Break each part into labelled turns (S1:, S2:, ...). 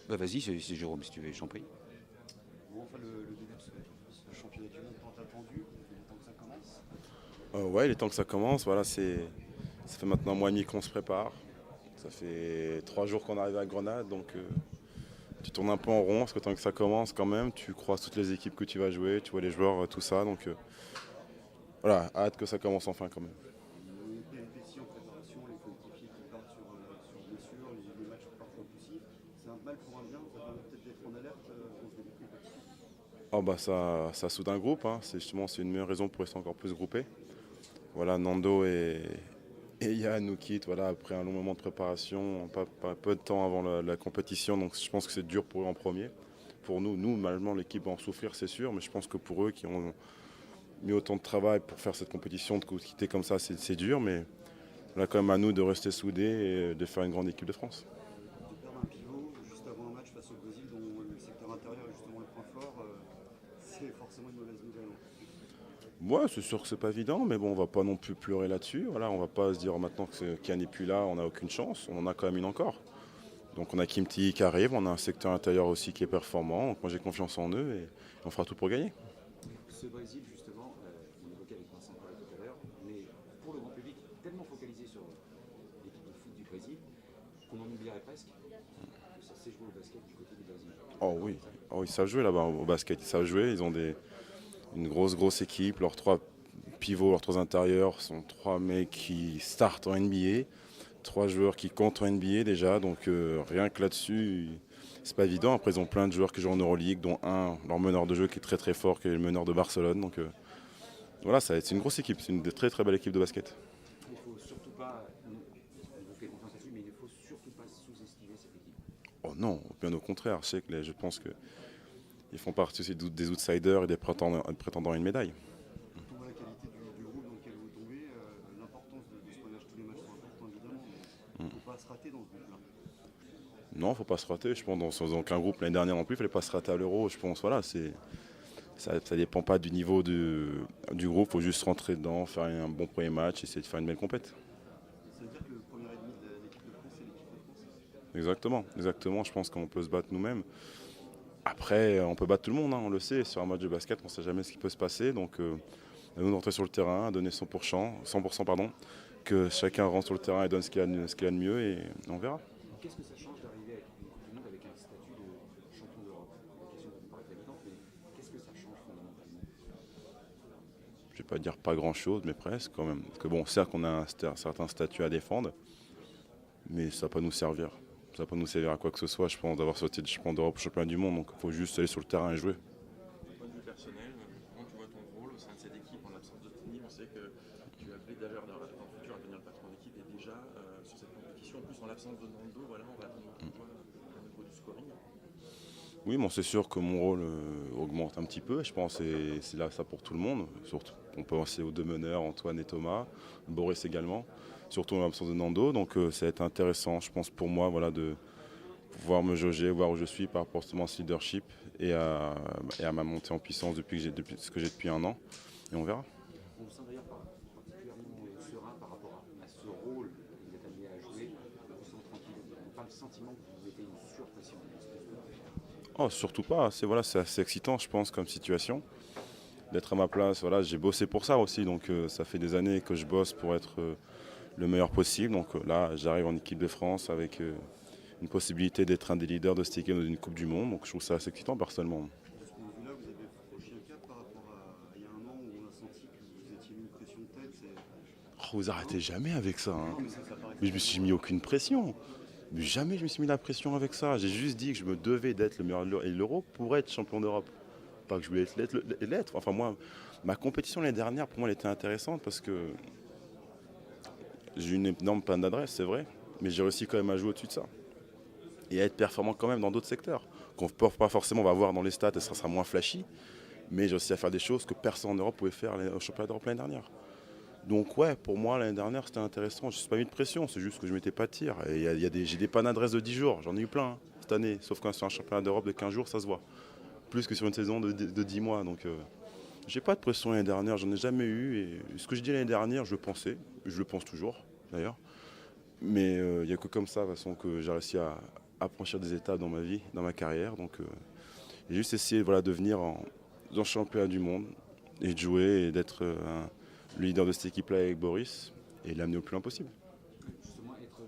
S1: Bah vas-y, c'est Jérôme si tu veux, j'en prie.
S2: Bon, enfin, le début de ce championnat du monde tant attendu, il est temps que ça commence.
S3: Ouais, il est temps que ça commence. Voilà, ça fait maintenant un mois et demi qu'on se prépare. Ça fait 3 jours qu'on arrive à Grenade, donc tu tournes un peu en rond parce que tant que ça commence quand même, tu croises toutes les équipes que tu vas jouer, tu vois les joueurs, tout ça. Donc voilà, hâte que ça commence enfin quand même.
S2: Les péripéties en préparation, les coéquipiers qui partent sur blessure, les matchs parfois poussifs, c'est un mal pour un bien, ça permet peut-être d'être en alerte dans ce début de compétition.
S3: Oh bah ça soude un groupe, hein. C'est une meilleure raison pour rester encore plus groupé. Voilà, Nando et Yann nous quittent voilà, après un long moment de préparation, pas peu de temps avant la compétition, donc je pense que c'est dur pour eux en premier. Pour nous, malheureusement, l'équipe va en souffrir, c'est sûr, mais je pense que pour eux qui ont mis autant de travail pour faire cette compétition, de quitter comme ça, c'est dur, mais là, quand même, à nous de rester soudés et de faire une grande équipe de France.
S2: De perdre un pivot juste avant un match face au Brésil dont le secteur intérieur est justement le point fort, c'est forcément une mauvaise nouvelle.
S3: Ouais, c'est sûr que c'est pas évident, mais bon, on va pas non plus pleurer là-dessus. Voilà, on va pas se dire maintenant que Kian n'est plus là, on n'a aucune chance. On en a quand même une encore. Donc on a Kimti qui arrive, on a un secteur intérieur aussi qui est performant. Donc moi j'ai confiance en eux et on fera tout pour gagner.
S1: Ce Brésil, justement, on évoquait avec Vincent Collet tout à l'heure, mais pour le grand public, tellement focalisé sur l'équipe de foot du Brésil, qu'on en oublierait presque que ça s'est joué au basket du côté du Brésil.
S3: Oh oui, ils savent jouer là-bas au basket, ils savent jouer. Ils ont une grosse équipe. Leurs 3 pivots, leurs 3 intérieurs sont 3 mecs qui startent en NBA. 3 joueurs qui comptent en NBA déjà. Donc rien que là-dessus, c'est pas évident. Après, ils ont plein de joueurs qui jouent en Euroleague, dont leur meneur de jeu qui est très très fort, qui est le meneur de Barcelone. Donc voilà, c'est une grosse équipe. C'est une très très belle équipe de basket.
S1: Il ne faut surtout pas, on vous fait confiance là-dessus, mais il ne faut surtout pas sous-estimer cette équipe.
S3: Oh non, bien au contraire. Je pense qu'ils font partie aussi des outsiders et des prétendants à une médaille.
S2: Quand on voit la qualité du groupe dans lequel vous tombez, l'importance de ce match, tous les matchs sont importants évidemment, mais il ne faut pas se rater dans ce groupe-là.
S3: Non, faut pas se rater. Je pense dans aucun groupe l'année dernière non plus, il fallait pas se rater à l'Euro. Je pense voilà, ça dépend pas du niveau du groupe. Faut juste rentrer dedans, faire un bon premier match, essayer de faire une belle compète.
S2: Ça veut dire que le premier ennemi de l'équipe de France, c'est l'équipe de France.
S3: Exactement. Je pense qu'on peut se battre nous-mêmes. Après, on peut battre tout le monde, hein, on le sait. Sur un match de basket, on ne sait jamais ce qui peut se passer. Donc, à nous d'entrer sur le terrain, donner 100%, pardon, que chacun rentre sur le terrain et donne ce qu'il a de mieux et on verra.
S1: Qu'est-ce que ça change d'arriver avec une Coupe du Monde avec un statut de champion d'Europe? La question peut vous paraître évidente, mais qu'est-ce que ça change fondamentalement?
S3: Je ne vais pas dire pas grand-chose, mais presque quand même. Parce que bon, certes qu'on a un certain statut à défendre, mais ça ne va pas nous servir. Ça ne va pas nous servir à quoi que ce soit, je pense, d'avoir sauté de champion d'Europe au championnat du monde. Donc il faut juste aller sur le terrain et jouer.
S4: D'un point de vue personnel, comment tu vois ton rôle au sein de cette équipe en l'absence de Tini? On sait que tu as appelé d'ailleurs dans le futur à devenir le patron d'équipe et déjà sur cette compétition, en plus en l'absence de Nando, voilà, on va attendre de toi au niveau du scoring.
S3: Oui, bon, c'est sûr que mon rôle augmente un petit peu. Je pense que c'est là ça pour tout le monde. Surtout, on peut penser aux 2 meneurs, Antoine et Thomas, Boris également, surtout en l'absence de Nando. Donc ça va être intéressant, je pense, pour moi voilà, de pouvoir me jauger, voir où je suis par rapport justement à ce leadership et à ma montée en puissance depuis ce que j'ai depuis un an. Et on verra.
S1: On vous sent d'ailleurs particulièrement serein par rapport à ce rôle que vous êtes amené à jouer. On vous sent tranquille. Vous n'avez pas le sentiment que vous mettez une surpression, une espèce de...
S3: Oh, surtout pas. C'est assez excitant, je pense, comme situation. D'être à ma place, voilà, j'ai bossé pour ça aussi. Donc ça fait des années que je bosse pour être le meilleur possible. Donc là, j'arrive en équipe de France avec une possibilité d'être un des leaders de cette équipe dans une Coupe du Monde. Donc je trouve ça assez excitant personnellement.
S2: De ce point de vue-là, vous avez franchi un cap par rapport à il y a un an où on a senti que vous étiez mis une pression de tête.
S3: Oh, vous arrêtez jamais avec ça, hein.
S2: Non, mais ça paraît
S3: Mais je me suis mis aucune pression. Mais jamais je me suis mis la pression avec ça. J'ai juste dit que je me devais d'être le meilleur de l'Euro pour être champion d'Europe. Pas que je voulais l'être. Enfin moi, ma compétition l'année dernière, pour moi, elle était intéressante parce que j'ai eu une énorme panne d'adresse, c'est vrai. Mais j'ai réussi quand même à jouer au-dessus de ça. Et à être performant quand même dans d'autres secteurs. Qu'on ne peut pas forcément, on va voir dans les stats, et ça sera moins flashy. Mais j'ai réussi à faire des choses que personne en Europe pouvait faire au championnat d'Europe l'année dernière. Donc ouais, pour moi l'année dernière c'était intéressant. Je ne me suis pas mis de pression, c'est juste que je ne mettais pas de tir. Et j'ai des pannes d'adresse de 10 jours, j'en ai eu plein hein, cette année. Sauf quand c'est un championnat d'Europe de 15 jours, ça se voit. Plus que sur une saison de 10 mois. Donc j'ai pas de pression l'année dernière, j'en ai jamais eu. Et ce que je dis l'année dernière, je le pensais, je le pense toujours d'ailleurs. Mais il n'y a que comme ça de toute façon que j'ai réussi à franchir des étapes dans ma vie, dans ma carrière. Donc j'ai juste essayé voilà, de venir dans le championnat du monde et de jouer et d'être le leader de cette équipe-là avec Boris et l'amener au plus loin possible.
S1: Justement, être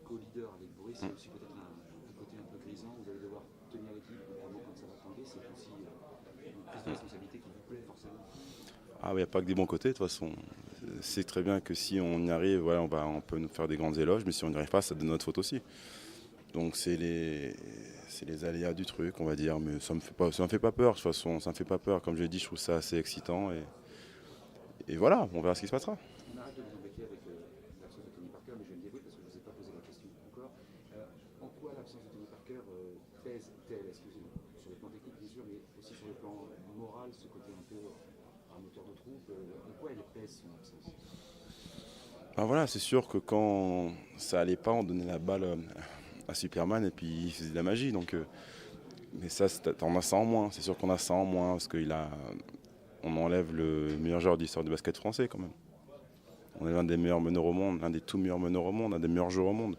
S1: co-leader avec Boris, c'est aussi peut-être un côté un peu grisant. Vous allez devoir tenir l'équipe, notamment quand ça va tomber. C'est aussi une prise de responsabilité qui vous plaît forcément.
S3: Ah, il n'y a pas que des bons côtés de toute façon. C'est très bien que si on y arrive, voilà, on peut nous faire des grandes éloges, mais si on n'y arrive pas, c'est de notre faute aussi. Donc c'est les aléas du truc, on va dire, mais ça me fait pas peur de toute façon, ça me fait pas peur. Comme je l'ai dit, je trouve ça assez excitant et voilà, on verra ce qui se passera.
S1: On arrête de vous embêter avec l'absence de Tony Parker, mais je vais me débrouiller parce que je ne vous ai pas posé la question encore. En quoi l'absence de Tony Parker pèse-t-elle? Est-ce que sur le plan technique, bien sûr, mais aussi sur le plan moral, ce côté un peu un moteur de troupe, en quoi elle pèse son absence?
S3: Ben voilà, c'est sûr que quand ça allait pas, on donnait la balle à Superman et puis il faisait de la magie. Donc, mais ça, on a ça en moins. C'est sûr qu'on a ça en moins parce on enlève le meilleur joueur d'histoire du basket français quand même. On est l'un des meilleurs meneurs au monde, l'un des tout meilleurs meneurs au monde, un des meilleurs joueurs au monde.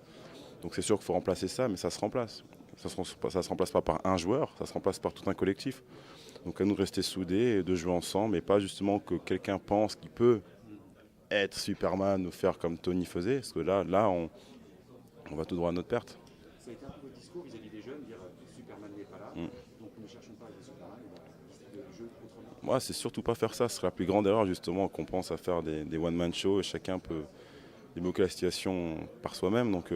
S3: Donc c'est sûr qu'il faut remplacer ça, mais ça se remplace. Ça se remplace pas par un joueur, ça se remplace par tout un collectif. Donc à nous de rester soudés et de jouer ensemble, et pas justement que quelqu'un pense qu'il peut être Superman ou faire comme Tony faisait, parce que là on va tout droit à notre perte.
S1: Ça a été un peu votre discours vis-à-vis des jeunes, dire Superman n'est pas là, donc nous ne cherchons pas à jouer Superman, on va distribuer le jeu autrement.
S3: Moi, c'est surtout pas faire ça, ce serait la plus grande erreur justement qu'on pense à faire des one-man shows et chacun peut débloquer la situation par soi-même. Donc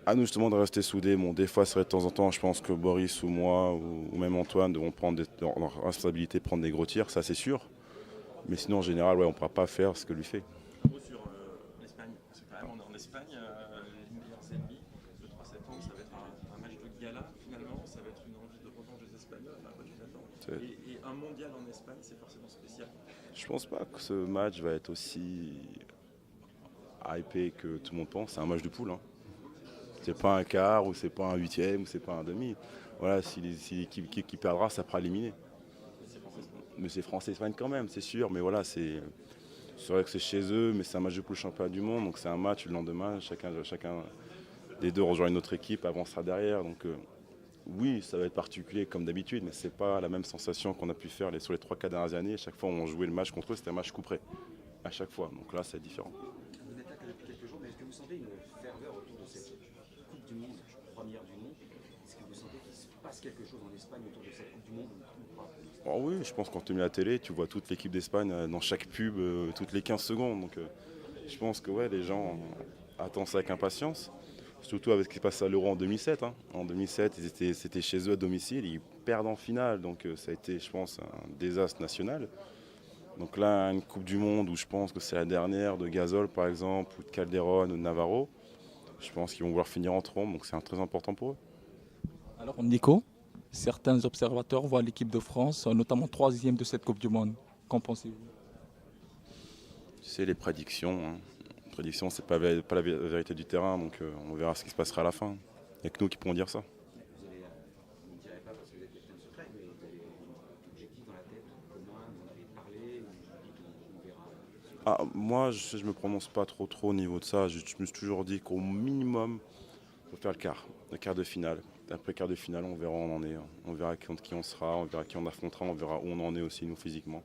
S3: à nous justement de rester soudés. Bon, des fois, c'est vrai de temps en temps, je pense que Boris ou moi ou même Antoine devront prendre leur responsabilité, prendre des gros tirs, ça c'est sûr. Mais sinon, en général, ouais, on ne pourra pas faire ce que lui fait.
S4: Un mot sur l'Espagne, parce que quand même on est en Espagne, les meilleurs ennemis, le 3 septembre, ça va être un match de gala finalement, ça va être une envie de revanche des Espagnols, enfin, quoi tu t'attends. Et un mondial en Espagne, c'est forcément spécial.
S3: Je pense pas que ce match va être aussi hypé que tout le monde pense. C'est un match de poule. Hein. C'est pas un quart, ou c'est pas un huitième, ou c'est pas un demi. Voilà, si l'équipe qui perdra, ça fera éliminer. Mais c'est France-Espagne quand même, c'est sûr. Mais voilà, c'est vrai que c'est chez eux, mais c'est un match de poule championnat du monde. Donc c'est un match, le lendemain, chacun des deux rejoint une autre équipe, avancera derrière. Donc oui, ça va être particulier comme d'habitude, mais c'est pas la même sensation qu'on a pu faire sur les 3-4 dernières années. À chaque fois où on jouait le match contre eux, c'était un match coup près. À chaque fois. Donc là, c'est différent.
S1: Vous n'êtes là que depuis quelques jours, mais est-ce que vous sentez une ferveur autour de cette Coupe du Monde, première du monde? Est-ce que vous sentez qu'il se passe quelque chose en Espagne autour de cette Coupe du Monde ou pas?
S3: Oh oui, je pense que quand tu mets la télé, tu vois toute l'équipe d'Espagne dans chaque pub, toutes les 15 secondes. Donc je pense que ouais, les gens attendent ça avec impatience. Surtout avec ce qui se passe à l'Euro en 2007. Hein. En 2007, c'était chez eux à domicile, ils perdent en finale. Donc ça a été, je pense, un désastre national. Donc là, une Coupe du Monde où je pense que c'est la dernière de Gasol, par exemple, ou de Calderon ou de Navarro. Je pense qu'ils vont vouloir finir en trombe, donc c'est très important pour eux.
S5: Alors Nico, certains observateurs voient l'équipe de France, notamment troisième de cette Coupe du Monde. Qu'en pensez-vous?
S3: C'est les prédictions. Hein. Les prédictions, c'est pas la vérité du terrain, donc on verra ce qui se passera à la fin. Il n'y a que nous qui pourrons dire ça.
S1: Vous allez, vous ne direz pas parce que vous êtes quelqu'un de secret, mais vous avez un objectif dans la tête commun, vous en avez parlé, ou on verra.
S3: Ah, moi, je me prononce pas trop au niveau de ça. Je me suis toujours dit qu'au minimum, il faut faire le quart de finale. Après le quart de finale, on verra où on en est. On verra contre qui on sera, on verra qui on affrontera, on verra où on en est aussi, nous, physiquement.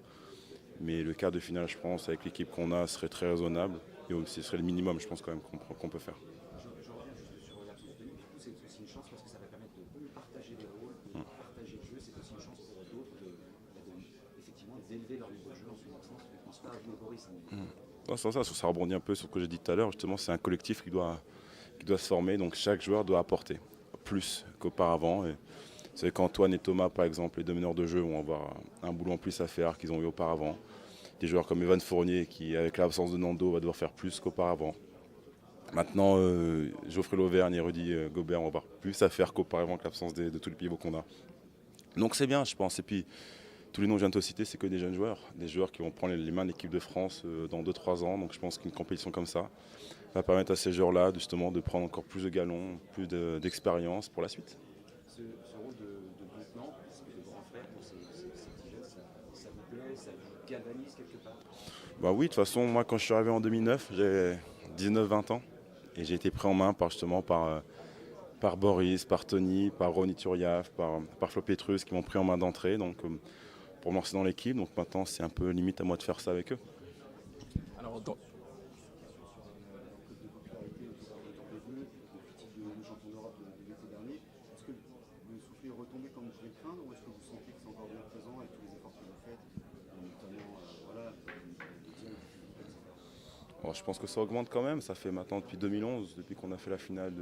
S3: Mais le quart de finale, je pense, avec l'équipe qu'on a, serait très raisonnable. Et ce serait le minimum, je pense, quand même, qu'on peut faire.
S1: Je reviens juste sur l'absence de Denis. Du coup, c'est aussi une chance parce que ça va permettre de partager les rôles, de partager le jeu. C'est aussi une chance pour d'autres effectivement d'élever leur niveau de jeu en son absence. Je ne pense pas à jouer Boris.
S3: Non, ça rebondit un peu sur ce que j'ai dit tout à l'heure. Justement, c'est un collectif qui doit se former. Donc chaque joueur doit apporter plus qu'auparavant. Et c'est qu'Antoine et Thomas, par exemple, les deux meneurs de jeu, vont avoir un boulot en plus à faire qu'ils ont eu auparavant. Des joueurs comme Evan Fournier, qui, avec l'absence de Nando, va devoir faire plus qu'auparavant. Maintenant, Geoffrey Lauvergne et Rudy Gobert vont avoir plus à faire qu'auparavant, avec l'absence de tous les pivots qu'on a. Donc c'est bien, je pense. Et puis, tous les noms que je viens de te citer, c'est que des jeunes joueurs. Des joueurs qui vont prendre les mains de l'équipe de France dans 2-3 ans. Donc je pense qu'une compétition comme ça va permettre à ces joueurs-là justement de prendre encore plus de galons, plus d'expérience pour la suite.
S1: Ce rôle de lieutenant, de grand frère pour ces petits jeunes, ça vous plaît, ça vous galvanise quelque part?
S3: Bah oui, de toute façon, moi quand je suis arrivé en 2009, j'avais 19-20 ans et j'ai été pris en main par par Boris, par Tony, par Ronny Turiaf, par Flo Pietrus qui m'ont pris en main d'entrée donc, pour me lancer dans l'équipe. Donc maintenant, c'est un peu limite à moi de faire ça avec eux.
S5: Alors,
S2: Champion d'Europe de l'été dernier. Est-ce que le soufflet est retombé comme vous pouvez le craindre ou est-ce que vous sentez que c'est encore bien présent avec tous les efforts que vous faites, notamment
S3: Bon, je pense que ça augmente quand même. Ça fait maintenant depuis 2011, depuis qu'on a fait la finale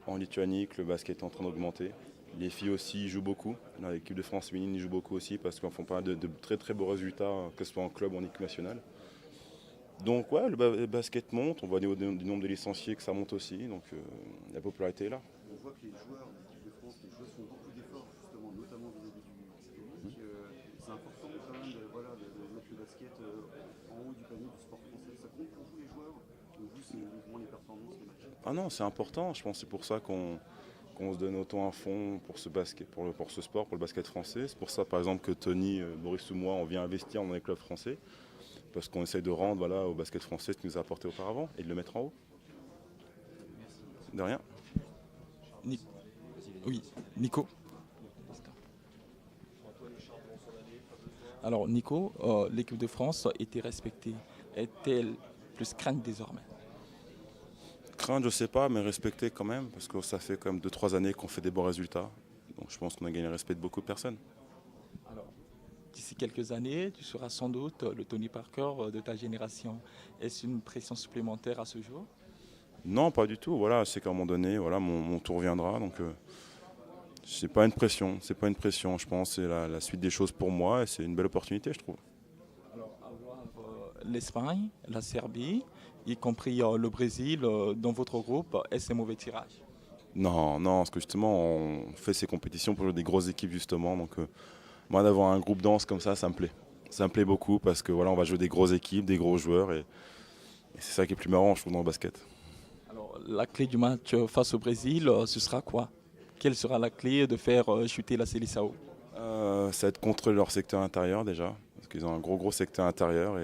S3: en Lituanie, que le basket est en train d'augmenter. Les filles aussi jouent beaucoup. L'équipe de France féminine y joue beaucoup aussi parce qu'elles font pas de très très beaux résultats, que ce soit en club ou en équipe nationale. Donc ouais, le basket monte, on voit du nombre de licenciés que ça monte aussi, donc la popularité est là.
S2: On voit que les joueurs de l'équipe de France, les joueurs font beaucoup d'efforts justement, notamment vis-à-vis du public. C'est important quand même de mettre le basket en haut du panier du sport français. Ça compte pour vous les joueurs ou vous c'est uniquement les performances, les matchs?
S3: Ah non, c'est important, je pense que c'est pour ça qu'on se donne autant à fond pour ce basket, pour ce sport, pour le basket français. C'est pour ça par exemple que Tony, Boris ou moi, on vient investir dans les clubs français. Parce qu'on essaie de rendre au basket français ce qu'il nous a apporté auparavant et de le mettre en haut. De rien.
S5: Oui, Nico. Alors Nico, l'équipe de France était respectée. Est-elle plus crainte désormais?
S3: Crainte, je ne sais pas, mais respectée quand même, parce que ça fait quand même 2-3 années qu'on fait des bons résultats. Donc je pense qu'on a gagné le respect de beaucoup de personnes.
S5: D'ici quelques années, tu seras sans doute le Tony Parker de ta génération. Est-ce une pression supplémentaire à ce jour?
S3: Non, pas du tout. Voilà, c'est qu'à un moment donné, voilà, mon tour viendra. Donc, c'est pas une pression. C'est pas une pression. Je pense que c'est la suite des choses pour moi et c'est une belle opportunité, je trouve.
S5: Alors, avoir l'Espagne, la Serbie, y compris le Brésil dans votre groupe, est-ce un mauvais tirage?
S3: Non, parce que justement, on fait ces compétitions pour jouer des grosses équipes justement. Donc, moi, d'avoir un groupe dense comme ça me plaît. Ça me plaît beaucoup parce que voilà, on va jouer des grosses équipes, des gros joueurs et c'est ça qui est plus marrant, je trouve, dans le basket.
S5: Alors, la clé du match face au Brésil, ce sera quoi? Quelle sera la clé de faire chuter la Seleção?
S3: Ça va être contre leur secteur intérieur déjà, parce qu'ils ont un gros secteur intérieur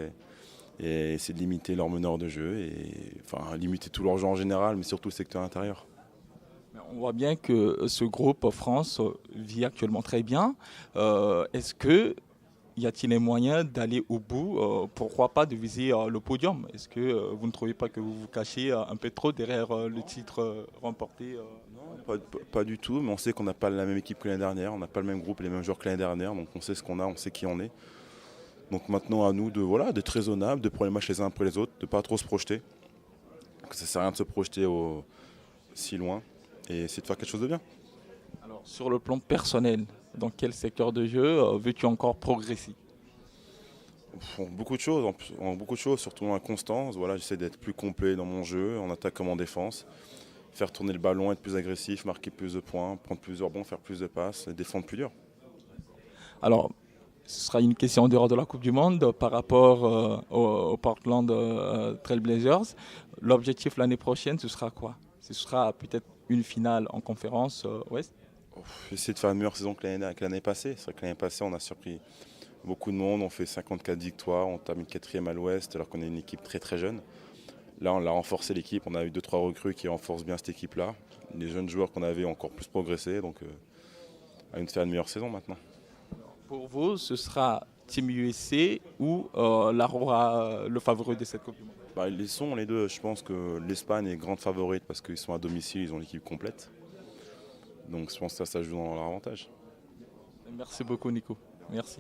S3: et c'est de limiter leur meneur de jeu et enfin limiter tout leur jeu en général, mais surtout le secteur intérieur.
S5: On voit bien que ce groupe France vit actuellement très bien. Est-ce que y a-t-il les moyens d'aller au bout? Pourquoi pas de viser le podium? Est-ce que vous ne trouvez pas que vous vous cachez un peu trop derrière le titre remporté?
S3: Non, pas du tout, mais on sait qu'on n'a pas la même équipe que l'année dernière, on n'a pas le même groupe et les mêmes joueurs que l'année dernière, donc on sait ce qu'on a, on sait qui on est. Donc maintenant à nous d'être raisonnables, de prendre les matchs les uns après les autres, de ne pas trop se projeter. Ça ne sert à rien de se projeter si loin et essayer de faire quelque chose de bien.
S5: Alors, sur le plan personnel, dans quel secteur de jeu veux-tu encore progresser?
S3: Beaucoup de choses, surtout en constance. Voilà, j'essaie d'être plus complet dans mon jeu, en attaque comme en défense. Faire tourner le ballon, être plus agressif, marquer plus de points, prendre plus de rebonds, faire plus de passes et défendre plus dur.
S5: Alors, ce sera une question en dehors de la Coupe du Monde par rapport au Portland Trail Blazers. L'objectif l'année prochaine, ce sera quoi? Ce sera peut-être une finale en conférence Ouest?
S3: Essayer de faire une meilleure saison que l'année passée. C'est vrai que l'année passée, on a surpris beaucoup de monde. On fait 54 victoires, on termine 4e à l'Ouest alors qu'on est une équipe très très jeune. Là, on a renforcé l'équipe. On a eu 2-3 recrues qui renforcent bien cette équipe-là. Les jeunes joueurs qu'on avait ont encore plus progressé. Donc, à nous de faire une meilleure saison maintenant.
S5: Pour vous, ce sera Team USA ou l'Aurora le favori de cette Coupe du Monde?
S3: Ils sont les deux. Je pense que l'Espagne est grande favorite parce qu'ils sont à domicile, ils ont l'équipe complète. Donc je pense que ça joue dans leur avantage.
S5: Merci beaucoup Nico. Merci.